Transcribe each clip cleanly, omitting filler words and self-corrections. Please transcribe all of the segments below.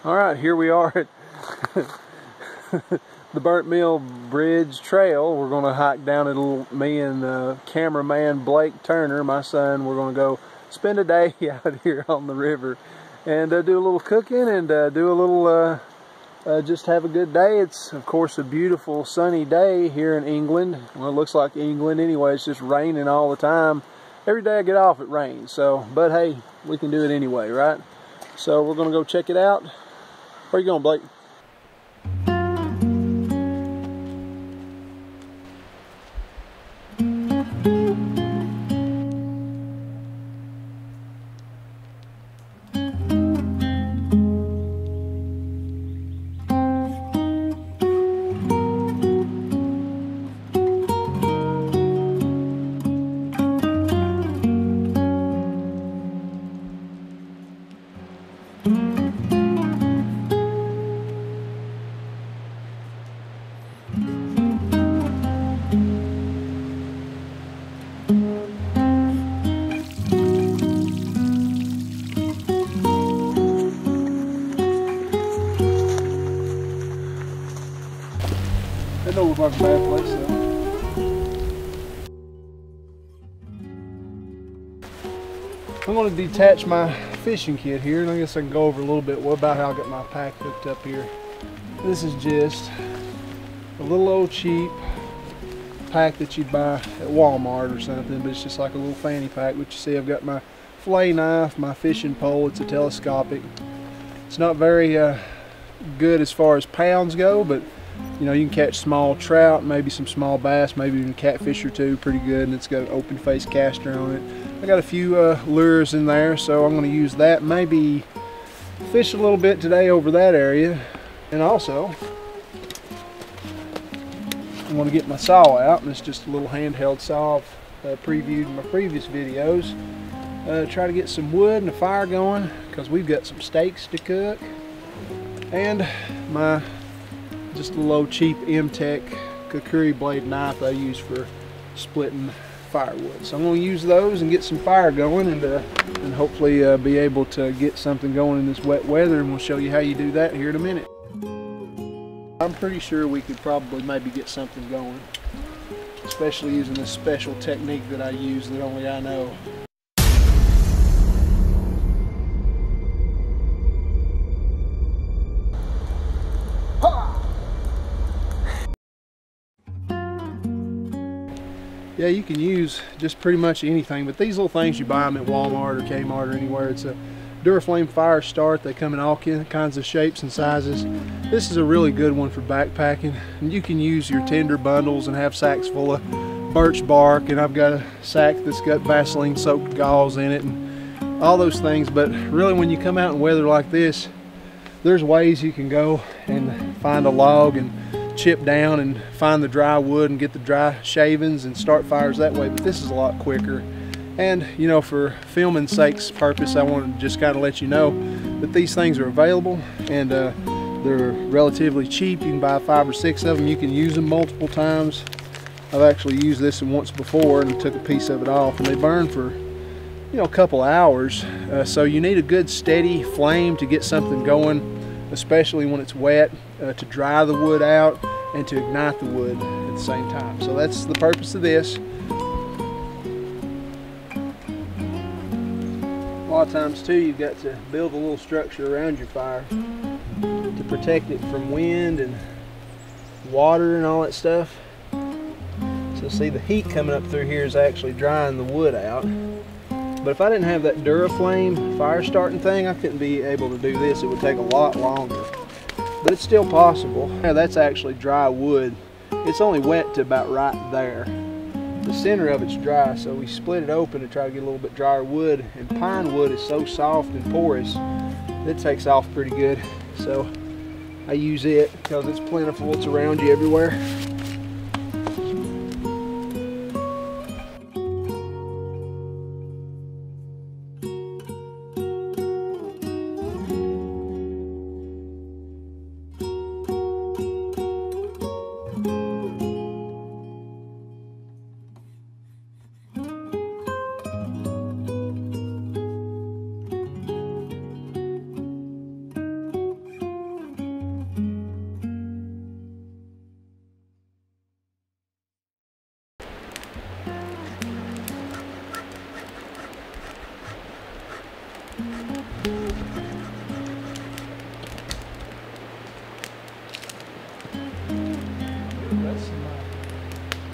Alright, here we are at the Burnt Mill Birdge trail. We're going to hike down it. Me and cameraman Blake Turner, my son, we're going to go spend a day out here on the river and do a little cooking and do a little just have a good day. It's of course a beautiful sunny day here in England. Well, it looks like England anyway. It's just raining all the time. Every day I get off it rains, so but hey, we can do it anyway, right? So we're going to go check it out. Where you going, Blake? That don't look like a bad place though. I'm going to detach my fishing kit here, and I guess I can go over a little bit about how I got my pack hooked up here. This is just a little old cheap pack that you'd buy at Walmart or something, but it's just like a little fanny pack. But you see I've got my fillet knife, my fishing pole. It's a telescopic. It's not very good as far as pounds go, but you know, you can catch small trout, maybe some small bass, maybe even a catfish or two pretty good, and it's got an open face caster on it. I got a few lures in there, so I'm going to use that. Maybe fish a little bit today over that area. And also, I want to get my saw out, and it's just a little handheld saw I've previewed in my previous videos. Try to get some wood and a fire going, because we've got some steaks to cook. And my just a little old cheap M-Tech Kukuri blade knife I use for splitting firewood. So I'm going to use those and get some fire going, and hopefully be able to get something going in this wet weather, and we'll show you how you do that here in a minute. I'm pretty sure we could probably maybe get something going, especially using this special technique that I use that only I know. Yeah, you can use just pretty much anything, but these little things, you buy them at Walmart or Kmart or anywhere. It's a Duraflame fire start. They come in all kinds of shapes and sizes. This is a really good one for backpacking, and you can use your tinder bundles and have sacks full of birch bark, and I've got a sack that's got Vaseline soaked gauze in it and all those things. But really, when you come out in weather like this, there's ways you can go and find a log and chip down and find the dry wood and get the dry shavings and start fires that way. But this is a lot quicker, and you know, for filming sake's purpose, I wanted to just kind of let you know that these things are available, and they're relatively cheap. You can buy 5 or 6 of them. You can use them multiple times. I've actually used this one once before and took a piece of it off, and they burn for, you know, a couple hours. So you need a good steady flame to get something going, especially when it's wet, to dry the wood out and to ignite the wood at the same time. So that's the purpose of this. A lot of times too, you've got to build a little structure around your fire to protect it from wind and water and all that stuff. So see, the heat coming up through here is actually drying the wood out. But if I didn't have that Duraflame fire starting thing, I couldn't be able to do this. It would take a lot longer. but it's still possible. Yeah, that's actually dry wood. It's only wet to about right there. The center of it's dry, so we split it open to try to get a little bit drier wood. And pine wood is so soft and porous, it takes off pretty good. So I use it because it's plentiful, it's around you everywhere.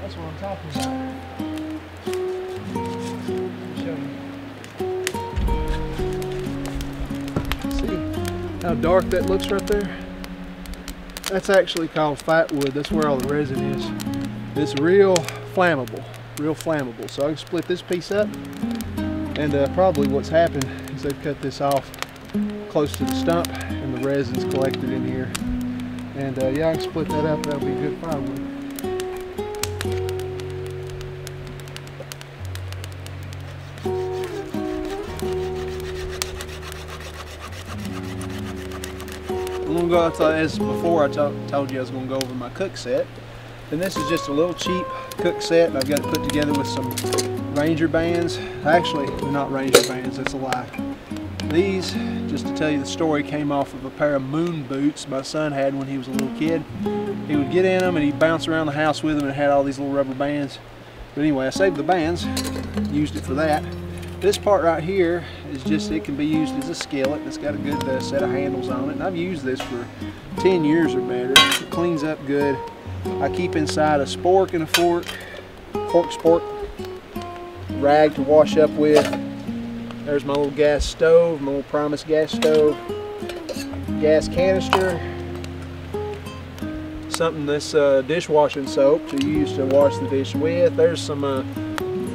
That's what I'm talking about. See how dark that looks right there? That's actually called fat wood. That's where all the resin is. It's real flammable, So I can split this piece up, and probably what's happened is they've cut this off close to the stump, and the resin's collected in here. And yeah, I can split that up. That'll be good firewood. I'm going to go, as before I told you I was going to go over my cook set. And this is just a little cheap cook set, and I've got it put together with some Ranger bands. Actually, they're not Ranger bands, that's a lie. These, just to tell you the story, came off of a pair of moon boots my son had when he was a little kid. He would get in them and he'd bounce around the house with them, and it had all these little rubber bands. But anyway, I saved the bands, used it for that. This part right here is just, it can be used as a skillet. It's got a good set of handles on it, and I've used this for 10 years or better. It cleans up good. I keep inside a spork and a fork spork, rag to wash up with. There's my little gas stove, my little Promise gas stove, gas canister, something this dishwashing soap to use to wash the dish with. There's some,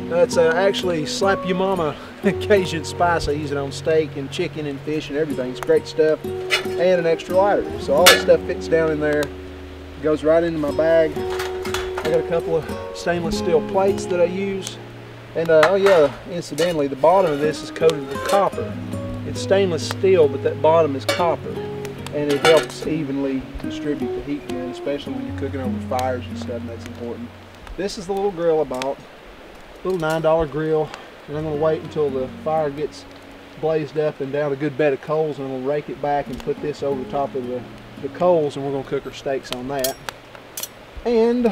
that's actually Slap Your Mama Cajun spice. I use it on steak and chicken and fish and everything. It's great stuff. And an extra lighter. So all this stuff fits down in there. It goes right into my bag. I got a couple of stainless steel plates that I use. And oh yeah, incidentally, the bottom of this is coated with copper. It's stainless steel, but that bottom is copper. And it helps evenly distribute the heat in, especially when you're cooking over fires and stuff, and that's important. This is the little grill I bought. Little $9 grill. And I'm going to wait until the fire gets blazed up and down a good bed of coals, and I'm going to rake it back and put this over the top of the coals, and we're going to cook our steaks on that. And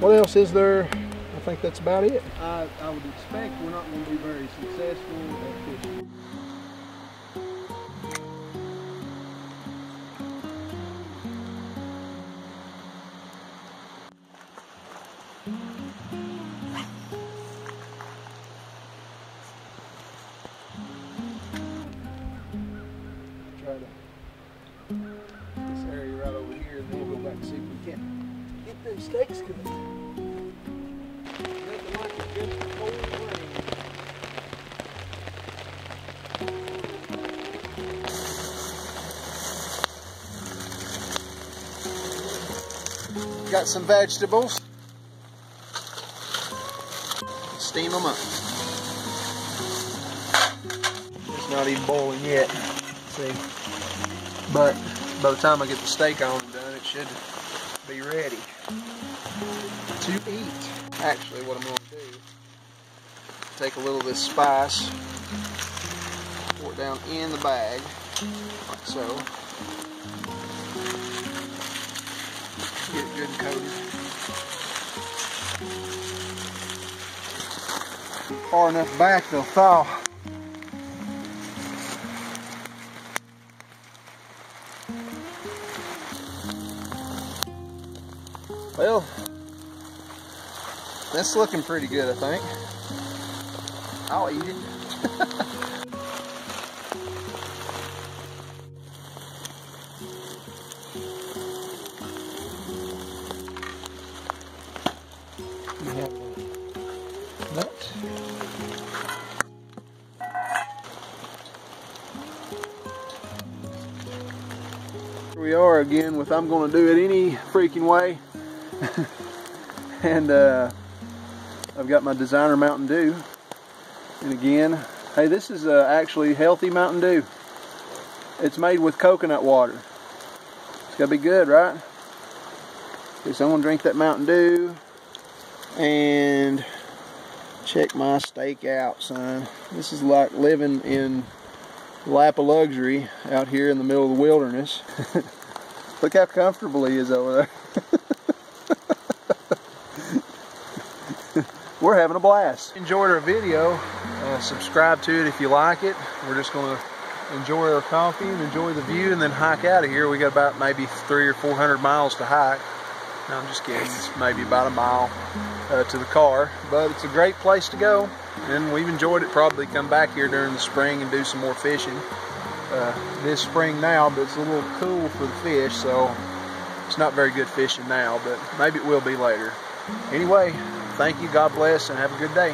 what else is there? I think that's about it. I would expect we're not going to be very successful at fishing. Try to this area right over here, and then we'll go back and see if we can get them steaks cooked. Nothing like a good cold rain. Got some vegetables. Steam them up. It's not even boiling yet. See, but by the time I get the steak on and done, it should be ready to eat. Actually, what I'm going to do, take a little of this spice, pour it down in the bag, like so. Get it good and coated. Far enough back, they'll thaw. Well, that's looking pretty good, I think. I'll eat it. You have the nut. Here we are again with I'm going to do it any freaking way. And I've got my designer Mountain Dew. And again, hey, this is actually healthy Mountain Dew. It's made with coconut water. It's got to be good, right? Okay, so I'm going to drink that Mountain Dew and check my steak out, son. This is like living in lap of luxury out here in the middle of the wilderness. Look how comfortable he is over there. We're having a blast. Enjoyed our video. Subscribe to it if you like it. We're just going to enjoy our coffee and enjoy the view and then hike out of here. We got about maybe 300 or 400 miles to hike. No, I'm just kidding. It's maybe about a mile to the car, but it's a great place to go, and we've enjoyed it. Probably come back here during the spring and do some more fishing. This spring now, but it's a little cool for the fish, so it's not very good fishing now, but maybe it will be later. Anyway, thank you, God bless, and have a good day.